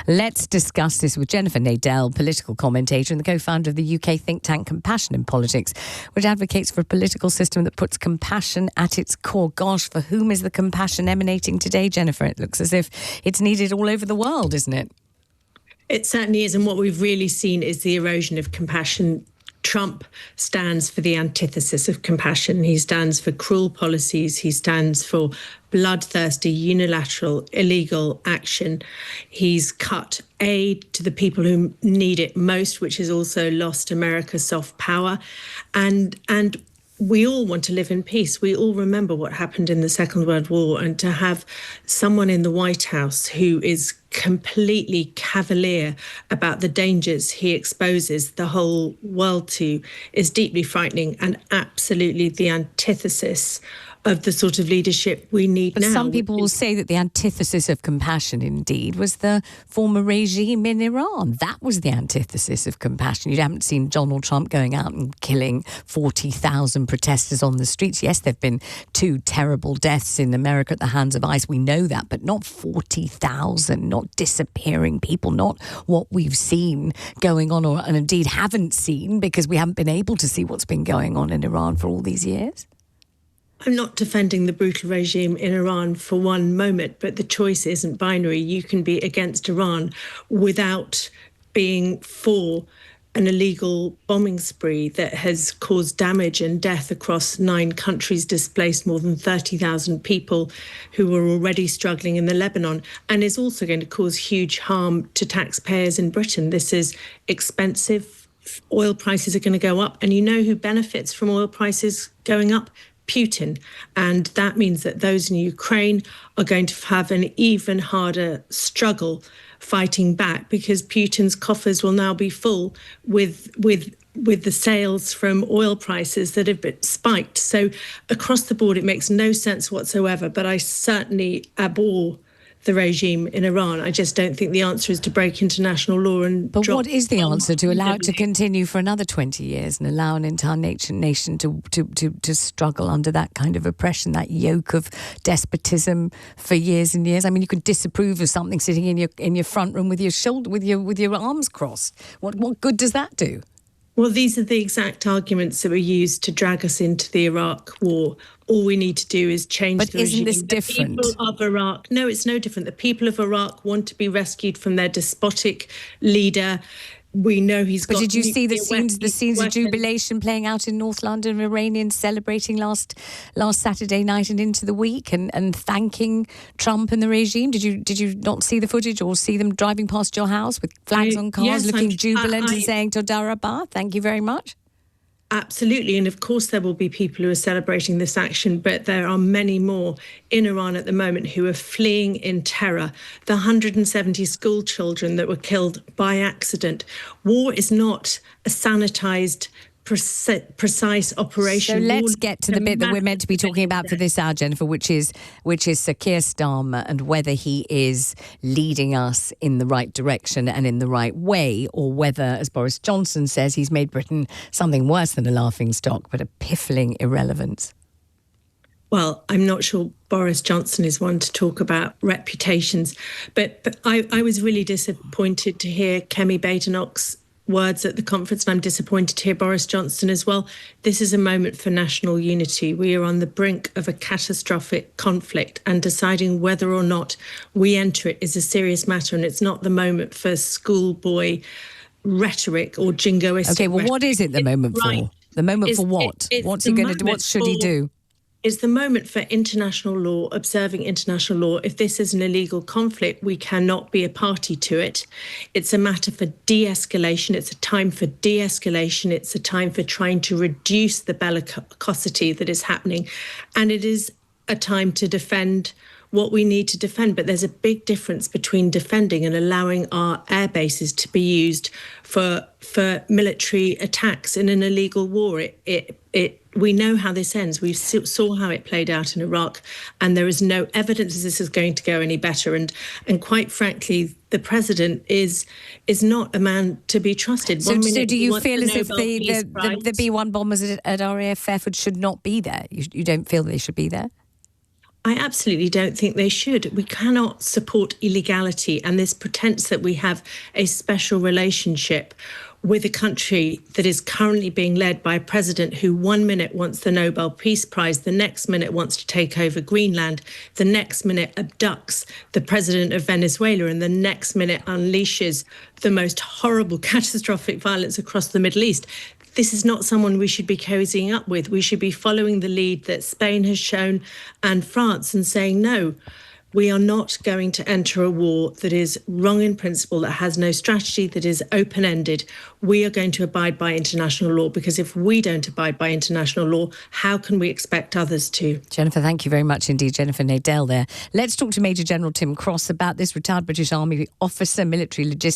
Let's discuss this with Jennifer Nadel, political commentator and the co-founder of the UK think tank Compassion in Politics, which advocates for a political system that puts compassion at its core. Gosh, for whom is the compassion emanating today, Jennifer? It looks as if it's needed all over the world, isn't it? It certainly is. And what we've really seen is the erosion of compassion. Trump stands for the antithesis of compassion. He stands for cruel policies. He stands for bloodthirsty, unilateral, illegal action. He's cut aid to the people who need it most, which has also lost America soft power. And we all want to live in peace. We all remember what happened in the Second World War, and to have someone in the White House who is completely cavalier about the dangers he exposes the whole world to is deeply frightening and absolutely the antithesis of the sort of leadership we need now. But some people will say that the antithesis of compassion, indeed, was the former regime in Iran. That was the antithesis of compassion. You haven't seen Donald Trump going out and killing 40,000 protesters on the streets. Yes, there have been 2 terrible deaths in America at the hands of ICE. We know that, but not 40,000, not disappearing people, not what we've seen going on, and indeed haven't seen because we haven't been able to see what's been going on in Iran for all these years. I'm not defending the brutal regime in Iran for one moment, but the choice isn't binary. You can be against Iran without being for an illegal bombing spree that has caused damage and death across 9 countries, displaced more than 30,000 people who were already struggling in the Lebanon, and is also going to cause huge harm to taxpayers in Britain. This is expensive. Oil prices are going to go up, and you know who benefits from oil prices going up? Putin. And that means that those in Ukraine are going to have an even harder struggle fighting back, because Putin's coffers will now be full with the sales from oil prices that have been spiked. So across the board, it makes no sense whatsoever. But I certainly abhor the regime in Iran. I just don't think the answer is to break international law and But what is the answer? To allow it to continue for another 20 years and allow an entire nation to struggle under that kind of oppression, that yoke of despotism for years and years? I mean, you could disapprove of something sitting in your front room with your arms crossed. What good does that do? Well, these are the exact arguments that were used to drag us into the Iraq war. All we need to do is change the regime. But isn't this different? The people of Iraq, no, it's no different. The people of Iraq want to be rescued from their despotic leader. We know he's got... But did you see the scenes of jubilation playing out in North London, Iranians celebrating last Saturday night and into the week and thanking Trump and the regime? Did you not see the footage or see them driving past your house with flags on cars, looking jubilant and saying Toda Rabah, thank you very much? Absolutely. And of course, there will be people who are celebrating this action, but there are many more in Iran at the moment who are fleeing in terror. The 170 school children that were killed by accident. War is not a sanitized, precise operation. So let's get to the bit that we're meant to be talking about for this hour, Jennifer, which is Sir Keir Starmer and whether he is leading us in the right direction and in the right way, or whether, as Boris Johnson says, he's made Britain something worse than a laughingstock, but a piffling irrelevance. Well, I'm not sure Boris Johnson is one to talk about reputations, but I was really disappointed to hear Kemi Badenoch's words at the conference, and I'm disappointed to hear Boris Johnson as well. This is a moment for national unity. We are on the brink of a catastrophic conflict, and deciding whether or not we enter it is a serious matter, and it's not the moment for schoolboy rhetoric or jingoistic Okay, well, rhetoric. What is it the moment for? The moment for what? What's he going to do? What should he do? Is the moment for international law, observing international law. If this is an illegal conflict, we cannot be a party to it. It's a matter for de-escalation. It's a time for de-escalation. It's a time for trying to reduce the bellicosity that is happening. And it is a time to defend what we need to defend. But there's a big difference between defending and allowing our air bases to be used for military attacks in an illegal war. We know how this ends. We saw how it played out in Iraq, and there is no evidence this is going to go any better. And quite frankly, the president is not a man to be trusted. So do you feel as if the B-1 bombers at RAF Fairford should not be there? You don't feel they should be there? I absolutely don't think they should. We cannot support illegality and this pretense that we have a special relationship with a country that is currently being led by a president who 1 minute wants the Nobel Peace Prize, the next minute wants to take over Greenland, the next minute abducts the president of Venezuela, and the next minute unleashes the most horrible, catastrophic violence across the Middle East. This is not someone we should be cozying up with. We should be following the lead that Spain has shown and France and saying, no, we are not going to enter a war that is wrong in principle, that has no strategy, that is open-ended. We are going to abide by international law, because if we don't abide by international law, how can we expect others to? Jennifer, thank you very much indeed. Jennifer Nadel there. Let's talk to Major General Tim Cross about this retired British Army officer, military logistics